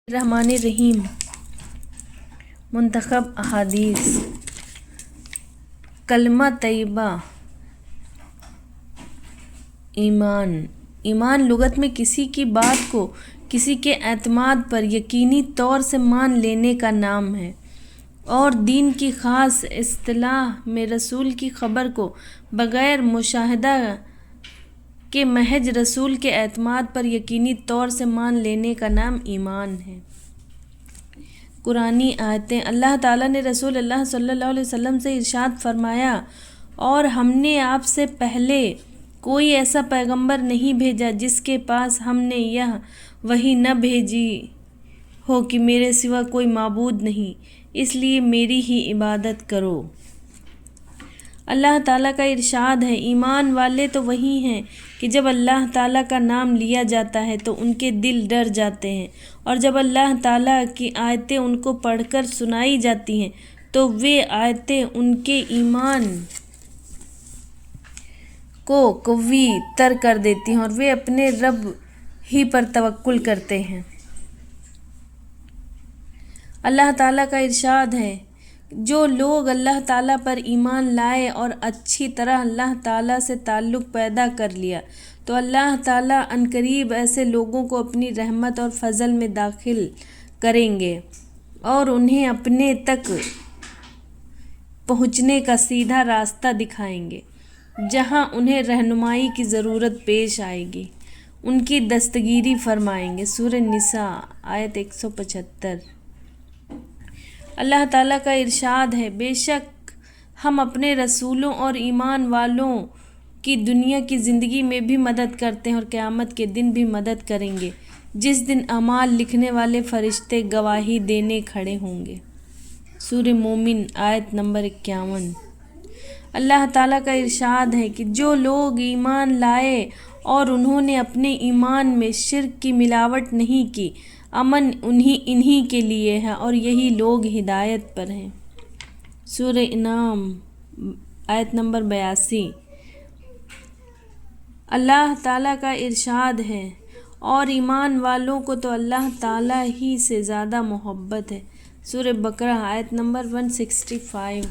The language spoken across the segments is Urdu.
الرحمن الرحیم۔ منتخب احادیث۔ کلمہ طیبہ ایمان لغت میں کسی کی بات کو کسی کے اعتماد پر یقینی طور سے مان لینے کا نام ہے، اور دین کی خاص اصطلاح میں رسول کی خبر کو بغیر مشاہدہ کے محض رسول کے اعتماد پر یقینی طور سے مان لینے کا نام ایمان ہے۔ قرآنی آیتیں۔ اللہ تعالیٰ نے رسول اللہ صلی اللہ علیہ وسلم سے ارشاد فرمایا، اور ہم نے آپ سے پہلے کوئی ایسا پیغمبر نہیں بھیجا جس کے پاس ہم نے یہ وحی نہ بھیجی ہو کہ میرے سوا کوئی معبود نہیں، اس لیے میری ہی عبادت کرو۔ اللہ تعالیٰ کا ارشاد ہے، ایمان والے تو وہی ہیں کہ جب اللہ تعالیٰ کا نام لیا جاتا ہے تو ان کے دل ڈر جاتے ہیں، اور جب اللہ تعالیٰ کی آیتیں ان کو پڑھ کر سنائی جاتی ہیں تو وہ آیتیں ان کے ایمان کو قوی تر کر دیتی ہیں اور وہ اپنے رب ہی پر توکل کرتے ہیں۔ اللہ تعالیٰ کا ارشاد ہے، جو لوگ اللہ تعالیٰ پر ایمان لائے اور اچھی طرح اللہ تعالیٰ سے تعلق پیدا کر لیا تو اللہ تعالیٰ عنقریب ایسے لوگوں کو اپنی رحمت اور فضل میں داخل کریں گے اور انہیں اپنے تک پہنچنے کا سیدھا راستہ دکھائیں گے، جہاں انہیں رہنمائی کی ضرورت پیش آئے گی، ان کی دستگیری فرمائیں گے۔ سورہ نساء آیت 175۔ اللہ تعالیٰ کا ارشاد ہے، بے شک ہم اپنے رسولوں اور ایمان والوں کی دنیا کی زندگی میں بھی مدد کرتے ہیں اور قیامت کے دن بھی مدد کریں گے، جس دن اعمال لکھنے والے فرشتے گواہی دینے کھڑے ہوں گے۔ سورہ مومن آیت نمبر 51۔ اللہ تعالیٰ کا ارشاد ہے کہ جو لوگ ایمان لائے اور انہوں نے اپنے ایمان میں شرک کی ملاوٹ نہیں کی، امن انہی کے لیے ہے اور یہی لوگ ہدایت پر ہیں۔ سورہ انعام آیت نمبر 82۔ اللہ تعالیٰ کا ارشاد ہے، اور ایمان والوں کو تو اللہ تعالیٰ ہی سے زیادہ محبت ہے۔ سورہ بقرہ آیت نمبر 165۔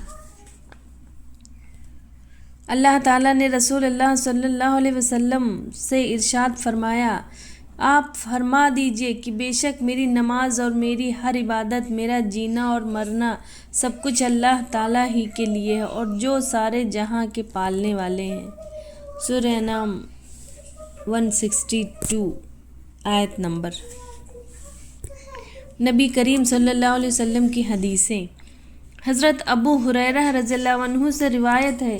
اللہ تعالیٰ نے رسول اللہ صلی اللہ علیہ وسلم سے ارشاد فرمایا، آپ فرما دیجئے کہ بے شک میری نماز اور میری ہر عبادت، میرا جینا اور مرنا سب کچھ اللہ تعالیٰ ہی کے لیے ہے اور جو سارے جہاں کے پالنے والے ہیں۔ سورہ انعام 162 آیت نمبر۔ نبی کریم صلی اللہ علیہ وسلم کی حدیثیں۔ حضرت ابو ہریرہ رضی اللہ عنہ سے روایت ہے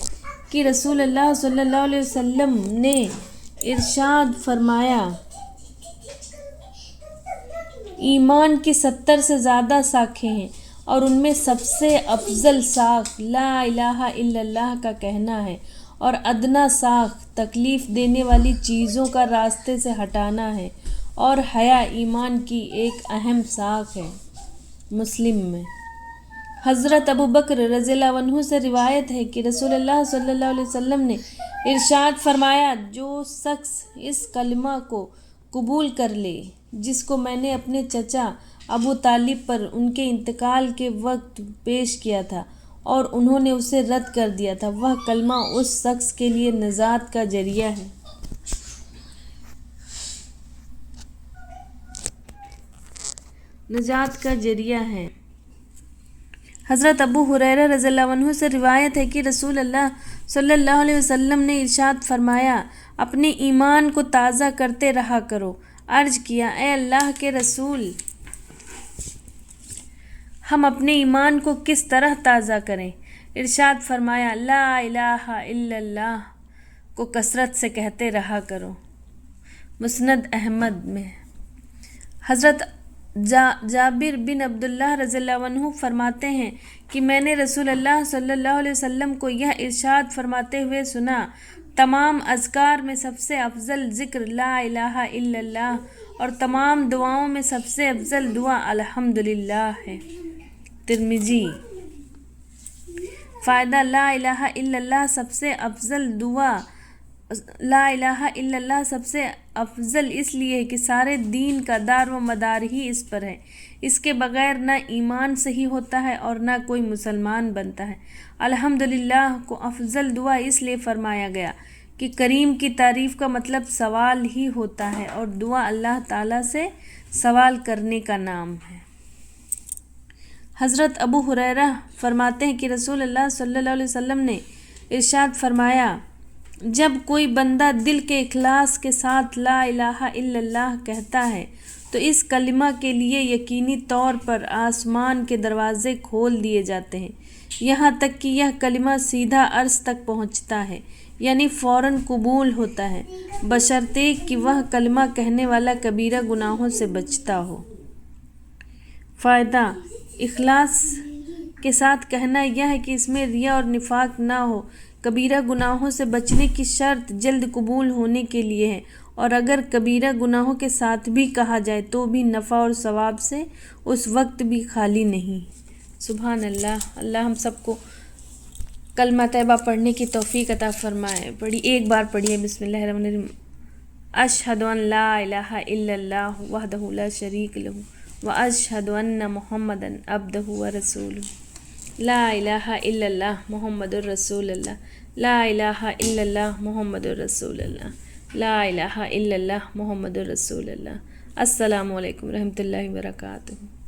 کہ رسول اللہ صلی اللہ علیہ وسلم نے ارشاد فرمایا، ایمان کی 70 سے زیادہ ساکھیں ہیں اور ان میں سب سے افضل ساکھ لا الہ الا اللہ کا کہنا ہے، اور ادنیٰ ساکھ تکلیف دینے والی چیزوں کا راستے سے ہٹانا ہے، اور حیا ایمان کی ایک اہم ساکھ ہے۔ مسلم میں۔ حضرت ابوبکر رضی اللہ عنہ سے روایت ہے کہ رسول اللہ صلی اللہ علیہ وسلم نے ارشاد فرمایا، جو شخص اس کلمہ کو قبول کر لے جس کو میں نے اپنے چچا ابو طالب پر ان کے انتقال کے وقت پیش کیا تھا اور انہوں نے اسے رد کر دیا تھا، وہ کلمہ اس شخص کے لیے نجات کا ذریعہ ہے۔ نجات کا ذریعہ ہے۔ حضرت ابو ہریرہ رضی اللہ عنہ سے روایت ہے کہ رسول اللہ صلی اللہ علیہ وسلم نے ارشاد فرمایا، اپنے ایمان کو تازہ کرتے رہا کرو۔ عرض کیا، اے اللہ کے رسول، ہم اپنے ایمان کو کس طرح تازہ کریں؟ ارشاد فرمایا، لا الہ الا اللہ کو کثرت سے کہتے رہا کرو۔ مسند احمد میں۔ حضرت جابر بن عبداللہ رضی اللہ عنہ فرماتے ہیں کہ میں نے رسول اللہ صلی اللہ علیہ وسلم کو یہ ارشاد فرماتے ہوئے سنا، تمام اذکار میں سب سے افضل ذکر لا الہ الا اللہ اور تمام دعاؤں میں سب سے افضل دعا الحمدللہ ہے۔ ترمذی۔ فائدہ، لا الہ الا اللہ سب سے افضل دعا لا الہ الا اللہ سب سے افضل اس لیے ہے کہ سارے دین کا دار و مدار ہی اس پر ہے۔ اس کے بغیر نہ ایمان صحیح ہوتا ہے اور نہ کوئی مسلمان بنتا ہے۔ الحمدللہ کو افضل دعا اس لیے فرمایا گیا کہ کریم کی تعریف کا مطلب سوال ہی ہوتا ہے اور دعا اللہ تعالیٰ سے سوال کرنے کا نام ہے۔ حضرت ابو ہریرہ فرماتے ہیں کہ رسول اللہ صلی اللہ علیہ وسلم نے ارشاد فرمایا، جب کوئی بندہ دل کے اخلاص کے ساتھ لا الہ الا اللہ کہتا ہے تو اس کلمہ کے لیے یقینی طور پر آسمان کے دروازے کھول دیے جاتے ہیں، یہاں تک کہ یہ کلمہ سیدھا عرش تک پہنچتا ہے، یعنی فوراً قبول ہوتا ہے، بشرطے کہ وہ کلمہ کہنے والا کبیرہ گناہوں سے بچتا ہو۔ فائدہ: اخلاص کے ساتھ کہنا یہ ہے کہ اس میں ریا اور نفاق نہ ہو۔ کبیرہ گناہوں سے بچنے کی شرط جلد قبول ہونے کے لیے ہے، اور اگر کبیرہ گناہوں کے ساتھ بھی کہا جائے تو بھی نفع اور ثواب سے اس وقت بھی خالی نہیں۔ سبحان اللہ۔ اللہ ہم سب کو کلمہ طیبہ پڑھنے کی توفیق عطا فرمائے۔ ایک بار پڑھیے بسم اللہ الرحمن الرحیم۔ اشہد ان لا الہ الا اللہ وحدہ لا شریک لہ واشہد ان محمدا عبدہ ورسولہ۔ لا الہ الا اللہ محمد الرسول اللہ۔ لا الہ الا اللہ محمد الرسول اللہ۔ لا الہ الا اللہ محمد الرسول اللہ۔ السلام علیکم ورحمۃ اللہ وبرکاتہ۔